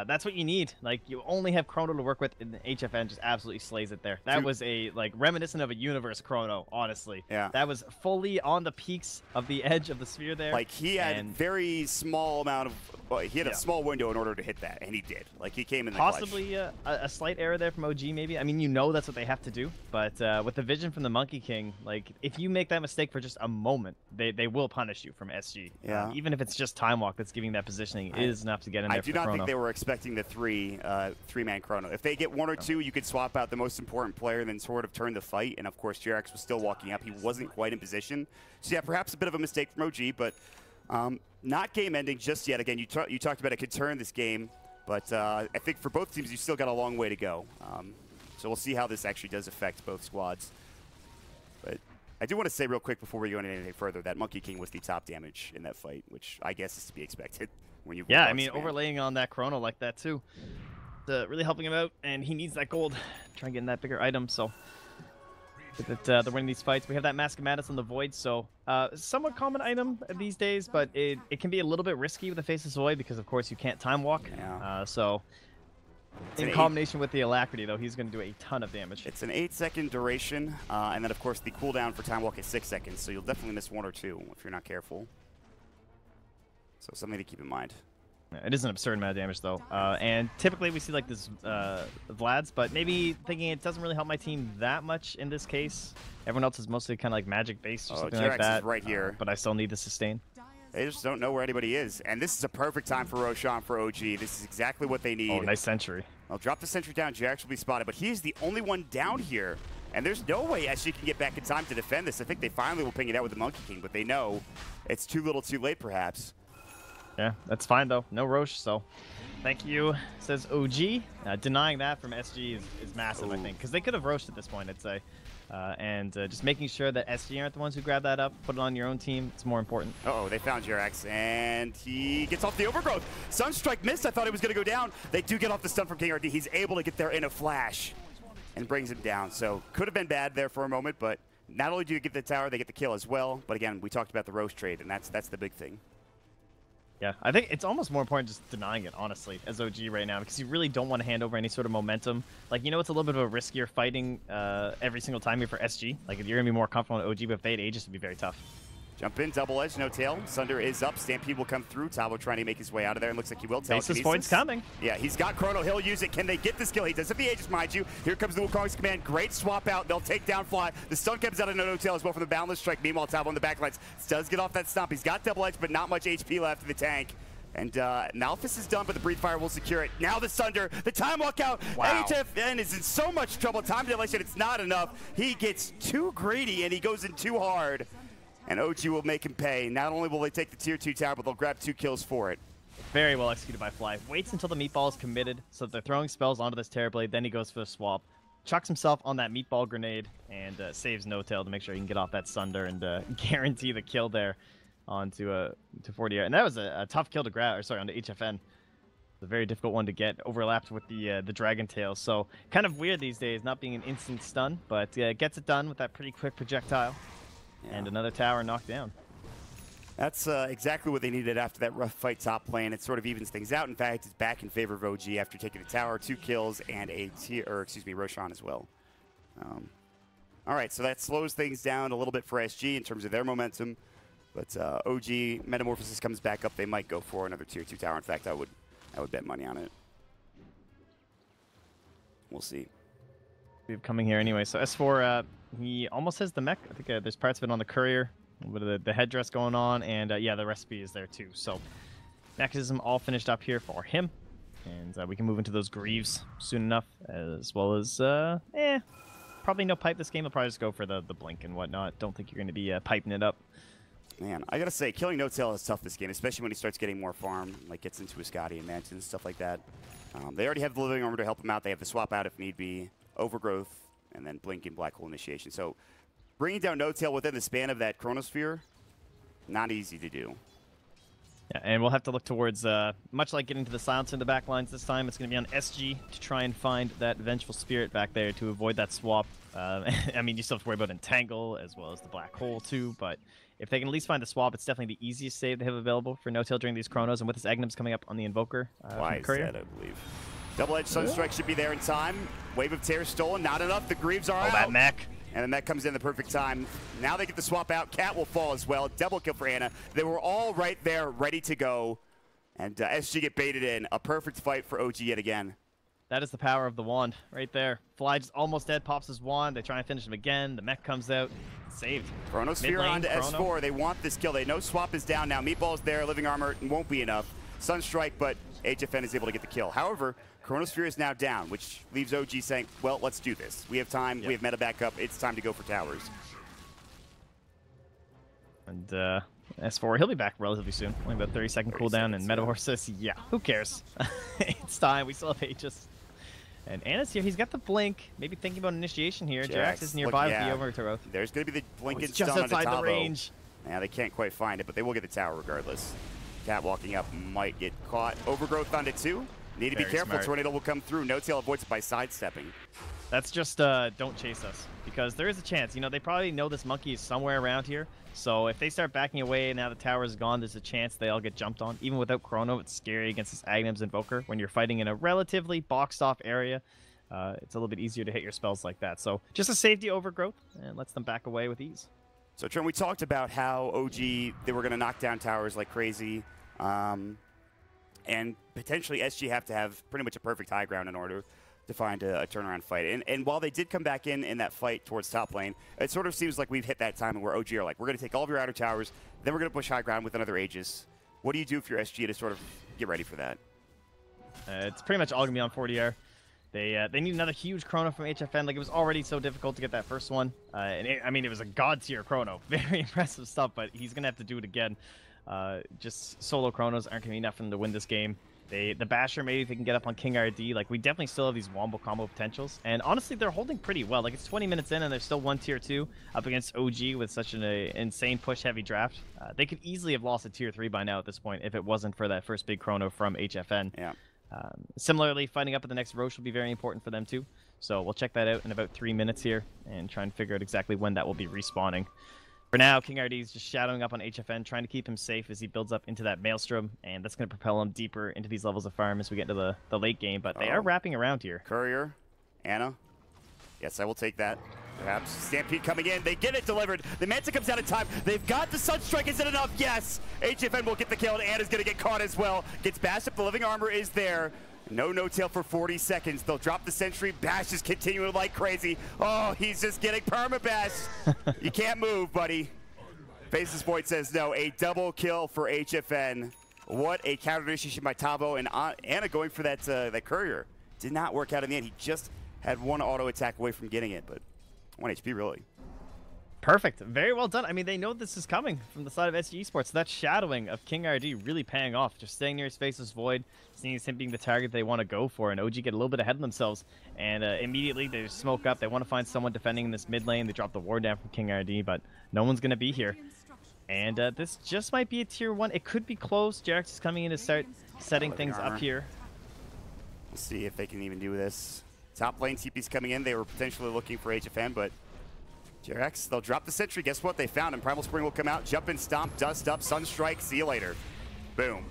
That's what you need. Like, you only have Chrono to work with, and the HFN just absolutely slays it there. That was a, like, reminiscent of a universe Chrono, honestly.
Yeah.
That was fully on the peaks of the edge of the sphere there.
Like, he had very small amount of, well, he had a small window in order to hit that, and he did. Like, he came in the
possibly a slight error there from OG, maybe. I mean, you know that's what they have to do, but with the vision from the Monkey King, like, if you make that mistake for just a moment, they will punish you from SG.
Yeah.
Even if it's just Time Walk that's giving that positioning, it is enough to get in there for Chrono.
I do not think they were expecting the three-man Chrono. If they get 1 or 2, you could swap out the most important player and then sort of turn the fight. And of course, Jerax was still walking up. He wasn't quite in position. So yeah, perhaps a bit of a mistake from OG, but not game-ending just yet. Again, you talked about it could turn this game, but I think for both teams, you still got a long way to go. So we'll see how this actually does affect both squads. But I do want to say real quick before we go into anything further that Monkey King was the top damage in that fight, which I guess is to be expected. When you
I mean, overlaying on that Chrono like that too, really helping him out, and he needs that gold. Try and get in that bigger item, so they're winning these fights. We have that Mask of Madness on the Void, so somewhat common item these days, but it can be a little bit risky with the Faceless Void because, of course, you can't time walk.
Yeah.
So in combination with the Alacrity, though, he's going to do a ton of damage.
It's an 8-second duration, and then, of course, the cooldown for time walk is 6 seconds, so you'll definitely miss 1 or 2 if you're not careful. So something to keep in mind.
It is an absurd amount of damage, though. And typically we see like this Vlad's, but maybe thinking it doesn't really help my team that much in this case. Everyone else is mostly kind of like magic-based or something like that.
Is right here.
But I still need the sustain.
They just don't know where anybody is. And this is a perfect time for Roshan for OG. This is exactly what they need.
Oh, nice sentry.
I'll drop the sentry down. Jerax will be spotted, but he is the only one down here. And there's no way SG can get back in time to defend this. I think they finally will ping it out with the Monkey King, but they know it's too little too late, perhaps.
Yeah, that's fine, though. No Roche, so thank you, says OG. Denying that from SG is massive, I think, because they could have Roached at this point, I'd say. and just making sure that SG aren't the ones who grab that up, put it on your own team. It's more important.
Uh-oh, they found Jirax, and he gets off the overgrowth. Sunstrike missed. I thought he was going to go down. They do get off the stun from King RD. He's able to get there in a flash and brings him down. So could have been bad there for a moment, but not only do you get the tower, they get the kill as well. But again, we talked about the Roche trade, and that's the big thing.
Yeah, I think it's almost more important just denying it, honestly, as OG right now, because you really don't want to hand over any sort of momentum. Like, you know, it's a little bit of a riskier fighting every single time here for SG. Like, if you're going to be more comfortable in OG, but if they had Aegis, it'd be very tough.
Jump in, double edge, no tail. Sunder is up. Stampede will come through. Tabo trying to make his way out of there, and looks like he will.
Basis point's coming.
Yeah, he's got Chrono. He'll use it. Can they get the skill? He does have the Aegis, mind you. Here comes the Wukong's command. Great swap out. They'll take down Fly. The stun comes out of no tail as well from the Boundless Strike. Meanwhile, Tabo on the backlines does get off that stomp. He's got double edge, but not much HP left in the tank. And Nalphys is done, but the Breed Fire will secure it. Now the Sunder, the time walkout.
Wow.
HFN is in so much trouble. Time dilation, it's not enough. He gets too greedy, and he goes in too hard. And OG will make him pay. Not only will they take the tier 2 tower, but they'll grab 2 kills for it.
Very well executed by Fly. Waits until the meatball is committed, so that they're throwing spells onto this Terrorblade, then he goes for the swap. Chucks himself on that meatball grenade, and saves No Tail to make sure he can get off that Sunder and guarantee the kill there onto to 40. And that was a tough kill to grab, or sorry, onto HFN. It's a very difficult one to get, overlapped with the Dragon Tail. So kind of weird these days, not being an instant stun, but gets it done with that pretty quick projectile. Yeah. And another tower knocked down.
That's exactly what they needed after that rough fight top lane. It sort of evens things out. In fact, it's back in favor of OG after taking the tower, 2 kills, and a Roshan as well. All right, so that slows things down a little bit for SG in terms of their momentum. But OG Metamorphosis comes back up. They might go for another tier 2 tower. In fact, I would bet money on it. We'll see.
We're coming here anyway. So S4, he almost has the mech. I think there's parts of it on the courier. A little bit of the headdress going on, and yeah, the recipe is there too. So mechanism all finished up here for him, and we can move into those Greaves soon enough, as well as probably no pipe this game. I'll probably just go for the blink and whatnot. Don't think you're going to be piping it up.
Man, I gotta say, killing No Tail is tough this game, especially when he starts getting more farm, like gets into his Scotty and Mansion and stuff like that. They already have the Living Armor to help him out. They have the swap out if need be, Overgrowth, and then Blink and Black Hole Initiation. So bringing down No Tail within the span of that Chronosphere, not easy to do.
Yeah, and we'll have to look towards, much like getting to the Silencer in the back lines this time, it's going to be on SG to try and find that Vengeful Spirit back there to avoid that swap. I mean, you still have to worry about Entangle as well as the Black Hole too, but if they can at least find the swap, it's definitely the easiest save they have available for No Tail during these Chronos, and with his Aghanim's coming up on the Invoker.
Why is that, I believe. Double-edged Sunstrike should be there in time. Wave of Tear stolen, not enough. The Greaves are out.
That mech.
And the mech comes in the perfect time. Now they get the swap out. Cat will fall as well. Double kill for Anna. They were all right there, ready to go. And SG get baited in. A perfect fight for OG yet again.
That is the power of the wand right there. Fly just almost dead, pops his wand. They try and finish him again. The mech comes out. Saved.
Chronosphere onto S4. They want this kill. They know swap is down now. Meatball's there. Living Armor won't be enough. Sunstrike, but HFN is able to get the kill. However, Chronosphere is now down, which leaves OG saying, well, let's do this. We have time. Yep. We have meta backup. It's time to go for towers.
And S4, he'll be back relatively soon. Only about 30-second cooldown. And Metamorphosis, yeah, who cares? It's time. We still have Aegis. And Anna's here. He's got the blink. Maybe thinking about initiation here. Jirax is nearby with the Overgrowth.
There's going to be the blink and
just
stun
outside the range.
Yeah, they can't quite find it, but they will get the tower regardless. Cat walking up might get caught. Overgrowth onto 2. Need to be careful. Smart. Tornado will come through. No Tail avoids it by sidestepping.
That's just don't chase us, because there is a chance. You know, they probably know this monkey is somewhere around here. So if they start backing away and now the tower is gone, there's a chance they all get jumped on. Even without Chrono, it's scary against this Aghanim's Invoker. When you're fighting in a relatively boxed off area, it's a little bit easier to hit your spells like that. So just a safety Overgrowth and lets them back away with ease.
So Trent, we talked about how OG, they were going to knock down towers like crazy. And potentially SG have to have pretty much a perfect high ground in order to find a turnaround fight. And while they did come back in that fight towards top lane, it sort of seems like we've hit that time where OG are like, we're going to take all of your outer towers, then we're going to push high ground with another Aegis. What do you do if you're SG to sort of get ready for that?
It's pretty much all going to be on 40R. They need another huge Chrono from HFN. Like, it was already so difficult to get that first one. I mean, it was a god-tier Chrono. Very impressive stuff, but he's going to have to do it again. Just solo Chronos aren't going to be enough for them to win this game. The Basher, maybe if they can get up on King RD, like, we definitely still have these wombo combo potentials. And honestly, they're holding pretty well. Like, it's 20 minutes in, and they're still 1 tier 2 up against OG with such an insane push-heavy draft. They could easily have lost a tier 3 by now at this point if it wasn't for that first big chrono from HFN.
Yeah.
Similarly, fighting up at the next Roche will be very important for them, too. So we'll check that out in about 3 minutes here and try and figure out exactly when that will be respawning. For now, King RD is just shadowing up on HFN, trying to keep him safe as he builds up into that Maelstrom, and that's going to propel him deeper into these levels of farm as we get into the late game, but they are wrapping around here.
Courier, Anna. Yes, I will take that. Perhaps Stampede coming in. They get it delivered. The Manta comes out of time. They've got the Sunstrike. Is it enough? Yes. HFN will get the kill, and Anna's going to get caught as well. Gets bashed up. The living armor is there. No tail for 40 seconds. They'll drop the sentry. Bash is continuing like crazy. Oh, he's just getting perma-bashed. You can't move, buddy. Faceless Void says no. A double kill for HFN. What a counter initiation by Tavo, and Anna going for that courier. Did not work out in the end. He just had one auto attack away from getting it, but 1 HP really.
Perfect. Very well done. I mean, they know this is coming from the side of SG Esports. That shadowing of King RD really paying off. Just staying near his Faceless Void, seeing him being the target they want to go for, and OG get a little bit ahead of themselves. And immediately they just smoke up. They want to find someone defending in this mid lane. They drop the ward down from King RD, but no one's going to be here. And this just might be a tier 1. It could be close. Jarex is coming in to start setting things up here.
We'll see if they can even do this. Top lane TP's coming in. They were potentially looking for HFN, but Jarex, they'll drop the sentry. Guess what? They found him. Primal Spring will come out, jump and stomp, dust up, Sunstrike. See you later. Boom.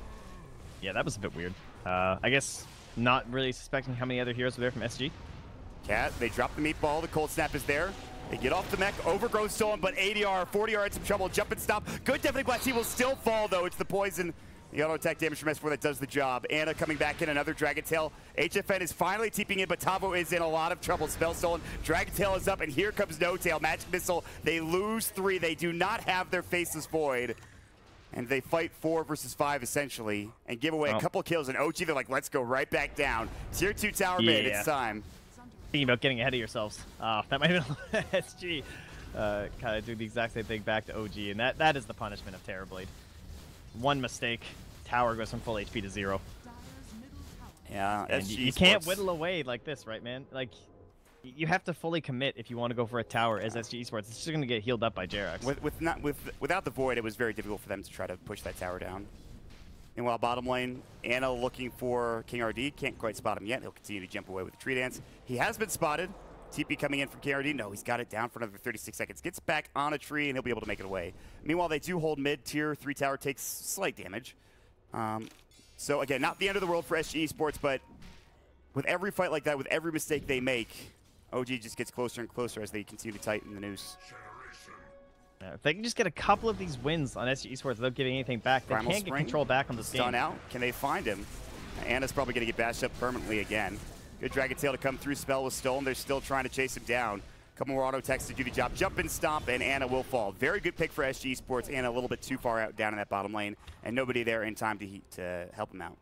Yeah, that was a bit weird. I guess not really suspecting how many other heroes were there from SG.
Cat, they drop the meatball. The cold snap is there. They get off the mech. Overgrowth stolen, but ADR, 40R in some trouble. Jump and stop. Good, definitely Black Tea will still fall, though. It's the poison. The auto attack damage from S4 that does the job. Anna coming back in, another Dragon Tail. HFN is finally TPing in, but Tavo is in a lot of trouble. Spell stolen. Dragon Tail is up, and here comes No Tail. Magic Missile. They lose 3. They do not have their Faceless Void. And they fight 4 versus 5, essentially, and give away a couple kills. And OG, they're like, let's go right back down. Tier 2 tower mid, it's time.
Thinking about getting ahead of yourselves. That might have been SG. Kind of do the exact same thing back to OG, and that is the punishment of Terrorblade. One mistake, tower goes from full HP to 0.
Yeah,
and you can't whittle away like this, right, man? Like, you have to fully commit if you want to go for a tower as SG Esports. It's just going to get healed up by Jarex.
Without the Void, it was very difficult for them to try to push that tower down. Meanwhile, bottom lane, Anna looking for King RD. Can't quite spot him yet. He'll continue to jump away with the tree dance. He has been spotted. TP coming in from King RD. No, he's got it down for another 36 seconds. Gets back on a tree, and he'll be able to make it away. Meanwhile, they do hold mid. Tier 3 tower takes slight damage. So, again, not the end of the world for SG Esports, but with every fight like that, with every mistake they make, OG just gets closer and closer as they continue to tighten the noose.
If they can just get a couple of these wins on SG Esports without giving anything back, they can't get control back on this game.
Stun out. Can they find him? Anna's probably going to get bashed up permanently again. Good Dragon Tail to come through. Spell was stolen. They're still trying to chase him down. Couple more auto attacks to do the job. Jump and stomp, and Anna will fall. Very good pick for SG Esports. Anna a little bit too far out down in that bottom lane, and nobody there in time to help him out.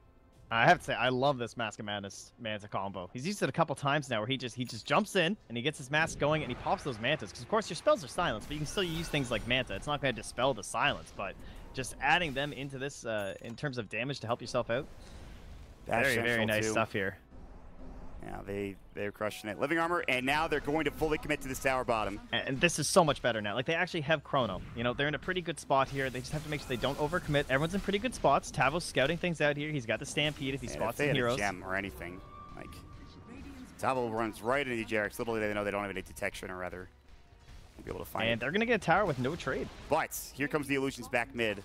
I have to say, I love this Mask of Madness Manta combo. He's used it a couple times now where he just jumps in, and he gets his mask going, and he pops those Mantas. Because, of course, your spells are silenced, but you can still use things like Manta. It's not going to dispel the silence, but just adding them into this in terms of damage to help yourself out. Very nice stuff here.
Yeah, they're crushing it. Living armor, and now they're going to fully commit to this tower bottom.
And this is so much better now. Like, they actually have Chrono. You know, they're in a pretty good spot here. They just have to make sure they don't overcommit. Everyone's in pretty good spots. Tavo's scouting things out here. He's got the Stampede if he spots some heroes.
If they had a gem or anything, like, Tavo runs right into Jarex. Little do they know they don't have any detection, or rather, be able to find it.
And they're going to get a tower with no trade.
But here comes the Illusions back mid.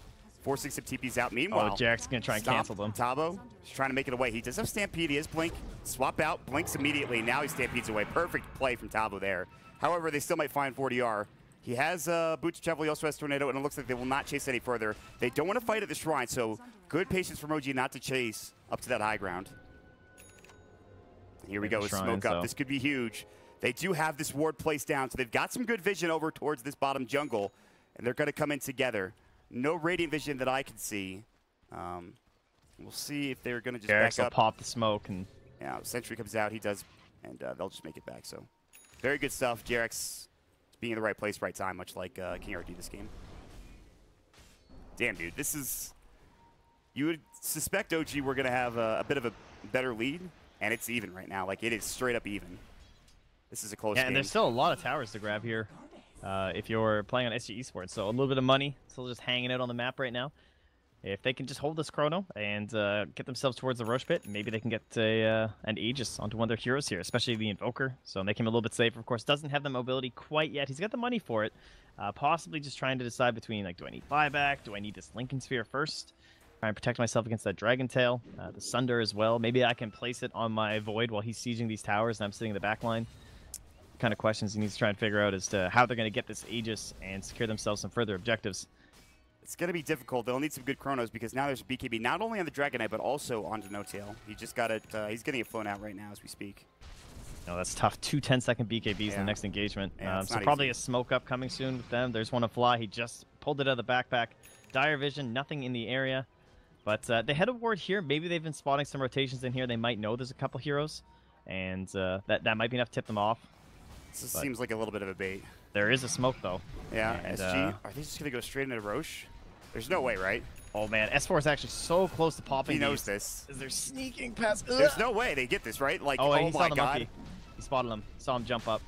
4-6 of TP's out. Meanwhile,
Jarex is going to try and cancel them.
Tavo is trying to make it away. He does have Stampede. He has Blink. Swap out. Blinks immediately. Now he Stampedes away. Perfect play from Tavo there. However, they still might find 40R. He has Boot to Travel. He also has Tornado, and it looks like they will not chase any further. They don't want to fight at the Shrine, so good patience from OG not to chase up to that high ground. Here we go with Smoke Up. This could be huge. They do have this ward placed down, so they've got some good vision over towards this bottom jungle, and they're going to come in together. No Radiant Vision that I can see. We'll see if they're going to just back up.
Will pop the smoke. And
yeah, Sentry comes out. He does, and they'll just make it back. So very good stuff. Jarex being in the right place, right time, much like King RD this game. Damn, dude. This is... you would suspect OG were going to have a bit of a better lead, and it's even right now. Like, it is straight up even. This is a close game.
And there's still a lot of towers to grab here if you're playing on SG Esports. So a little bit of money still just hanging out on the map right now. If they can just hold this chrono and get themselves towards the Roche pit, maybe they can get an Aegis onto one of their heroes here, especially the Invoker. So make him a little bit safer. Of course, doesn't have the mobility quite yet. He's got the money for it. Possibly just trying to decide between, like, do I need buyback? Do I need this Lincoln Sphere first? Try and protect myself against that Dragon Tail. The Sunder as well. Maybe I can place it on my Void while he's sieging these towers and I'm sitting in the back line. Kind of questions he needs to try and figure out as to how they're going to get this Aegis and secure themselves some further objectives.
It's going to be difficult. They'll need some good chronos because now there's a BKB not only on the Dragon Knight but also onto No Tail. He just got it. He's getting it flown out right now as we speak.
No, that's tough. 2 10-second BKBs in the next engagement.
Yeah,
so probably a smoke up coming soon with them. There's one to fly. He just pulled it out of the backpack. Dire vision, nothing in the area. But they had a ward here. Maybe they've been spotting some rotations in here. They might know there's a couple heroes, and that might be enough to tip them off.
This seems like a little bit of a bait.
There is a smoke, though.
Yeah,
and,
SG, are they just going to go straight into Roche? There's no way, right?
Oh, man. S4 is actually so close to popping.
He knows this.
Is they're sneaking past.
There's no way they get this, right? Like,
oh
oh
he saw
my
the
God.
Monkey. He spotted him. Saw him jump up.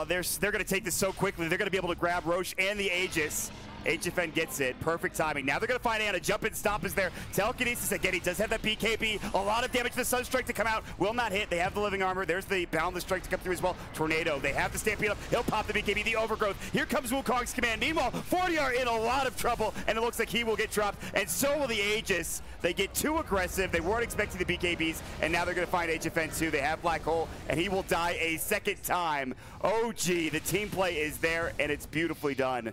They're going to take this so quickly. They're going to be able to grab Roche and the Aegis. HFN gets it. Perfect timing. Now they're going to find Anna. Jump and stop is there. Telekinesis again. He does have that BKB. A lot of damage. The Sunstrike to come out. Will not hit. They have the living armor. There's the Boundless Strike to come through as well. Tornado. They have the Stampede up. He'll pop the BKB. The Overgrowth. Here comes Wukong's command. Meanwhile, 40 are in a lot of trouble, and it looks like he will get dropped, and so will the Aegis. They get too aggressive. They weren't expecting the BKBs, and now they're going to find HFN too. They have Black Hole, and he will die a second time. OG, the team play is there, and it's beautifully done.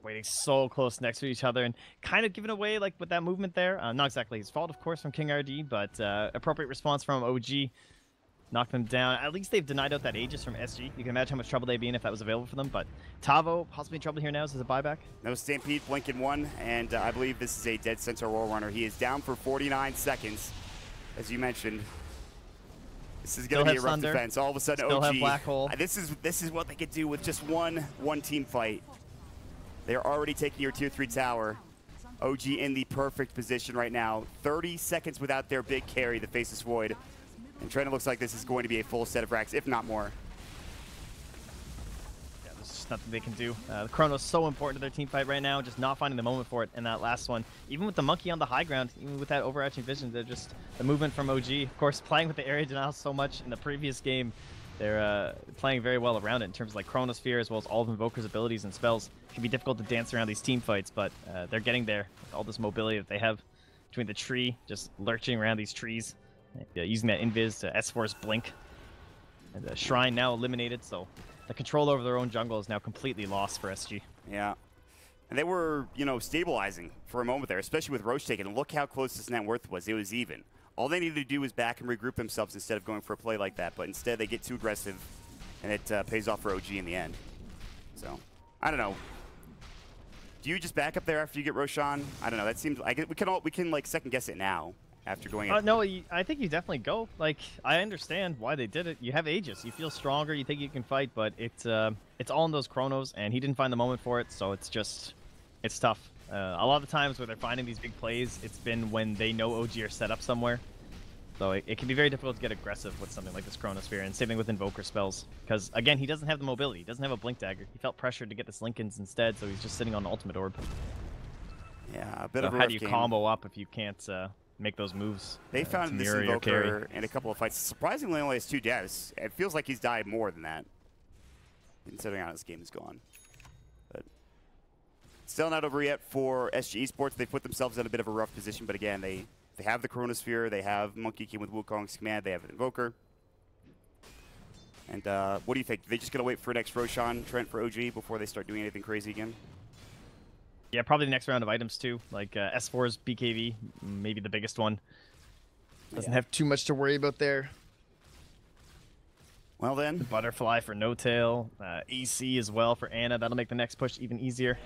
Waiting so close next to each other and kind of giving away, like, with that movement there. Not exactly his fault, of course, from King RD, but appropriate response from OG. Knocked them down. At least they've denied out that Aegis from SG. You can imagine how much trouble they'd be in if that was available for them, but Tavo possibly in trouble here now. Is this a buyback?
No Stampede, Blink in 1, and I believe this is a dead Centaur War Runner. He is down for 49 seconds, as you mentioned. This is going to be a rough
Thunder.
defense. All of a sudden,
Still
OG.
have Black Hole.
This is what they could do with just one team fight. They're already taking your tier 3 tower. OG in the perfect position right now. 30 seconds without their big carry, the Faceless Void. And Trent, looks like this is going to be a full set of racks, if not more.
Yeah, there's just nothing they can do. The Chrono's so important to their team fight right now, just not finding the moment for it in that last one. Even with the Monkey on the high ground, even with that overarching vision, they're just the movement from OG. Of course, playing with the area denial so much in the previous game, they're playing very well around it in terms of, like, Chronosphere as well as all of Invoker's abilities and spells. It can be difficult to dance around these team fights, but they're getting there with all this mobility that they have between the tree, just lurching around these trees, using that invis to S4's blink. And the Shrine now eliminated, so the control over their own jungle is now completely lost for SG.
Yeah. And they were, you know, stabilizing for a moment there, especially with Roche taken. Look how close this net worth was. It was even. All they needed to do was back and regroup themselves instead of going for a play like that. But instead, they get too aggressive, and it pays off for OG in the end. So, I don't know. Do you just back up there after you get Roshan? I don't know. That seems like we can like second guess it now after going.
No, I think you definitely go. Like, I understand why they did it. You have Aegis. You feel stronger. You think you can fight, but it's all in those chronos, and he didn't find the moment for it. So it's tough. A lot of the times where they're finding these big plays, it's been when they know OG are set up somewhere. So it can be very difficult to get aggressive with something like this Chronosphere, and same thing with Invoker spells. Because, again, he doesn't have the mobility. He doesn't have a Blink Dagger. He felt pressured to get this Lincoln's instead, so he's just sitting on the Ultimate Orb.
Yeah, a bit of a
how
rough
do you
game.
combo up if you can't make those moves?
They found this Invoker in a couple of fights. Surprisingly, only has 2 deaths. It feels like he's died more than that, considering how this game is gone. But still not over yet for SG Esports. They put themselves in a bit of a rough position, but again, they have the Chronosphere, they have Monkey King with Wukong's command, they have an Invoker. And what do you think? Are they just going to wait for next Roshan, Trent, for OG before they start doing anything crazy again?
Yeah, probably the next round of items too, like S4's BKV, maybe the biggest one. Doesn't have too much to worry about there.
Well then.
The Butterfly for No Tail, AC as well for Anna. That'll make the next push even easier.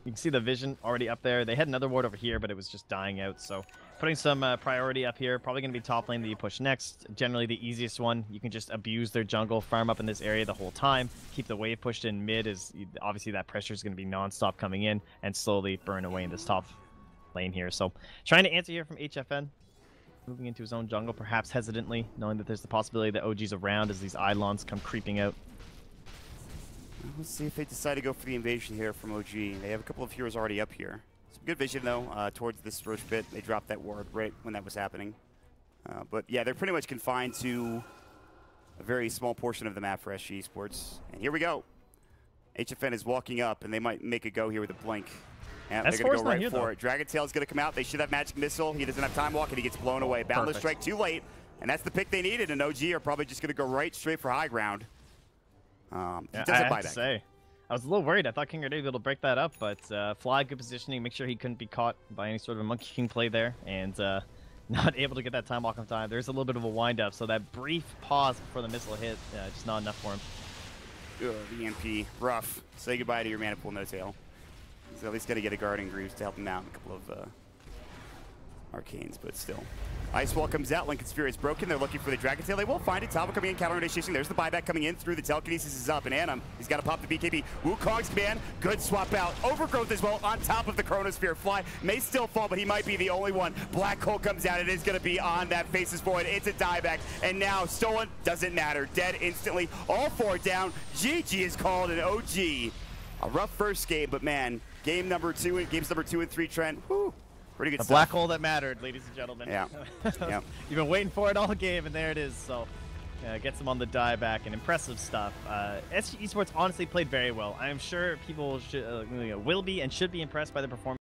You can see the vision already up there. They had another ward over here, but it was just dying out. So putting some priority up here. Probably going to be top lane that you push next. Generally the easiest one. You can just abuse their jungle, farm up in this area the whole time. Keep the wave pushed in mid, as obviously that pressure is going to be non-stop coming in, and slowly burn away in this top lane here. So trying to answer here from HFN. Moving into his own jungle, perhaps hesitantly, knowing that there's the possibility that OG's around as these Eidolons come creeping out.
Let's see if they decide to go for the invasion here from OG. They have a couple of heroes already up here. Some good vision, though, towards this Roche pit. They dropped that ward right when that was happening. But, yeah, they're pretty much confined to a very small portion of the map for SG Esports. And here we go. HFN is walking up, and they might make a go here with a blink. And they're going to go right for it. Dragon Tail's going to come out. They should have Magic Missile. He doesn't have Time Walk, and he gets blown away. Boundless Strike too late, and that's the pick they needed. And OG are probably just going to go right straight for high ground. He doesn't buy that.
Say, I was a little worried. I thought King would be able to break that up, but Fly, good positioning, make sure he couldn't be caught by any sort of a Monkey King play there, and not able to get that Time Walk on time. There's a little bit of a wind-up, so that brief pause before the missile hit, just not enough for him.
The EMP, rough. Say goodbye to your Mana Pool, No Tail. He's at least got to get a Guardian Greaves to help him out in a couple of Arcanes, but still. Ice Wall comes out, Lincoln Sphere is broken, they're looking for the Dragon Tail, they will find it, Tava coming in, counter initiation, there's the buyback coming in through, the telekinesis is up, and Anam, he's got to pop the BKB. Wukong's command, good swap out, Overgrowth as well, on top of the Chronosphere. Fly may still fall, but he might be the only one. Black Hole comes out, it is going to be on that Faces Forward, it's a dieback, and now Stolen, doesn't matter, dead instantly, all four down, GG is called an OG. A rough first game, but man, games number 2 and 3, Trent, whew. Pretty good
the
stuff.
black hole that mattered, ladies and gentlemen.
Yeah. Yeah.
You've been waiting for it all game, and there it is. So, gets them on the dieback and impressive stuff. SG Esports honestly played very well. I am sure people should, will be and should be impressed by the performance.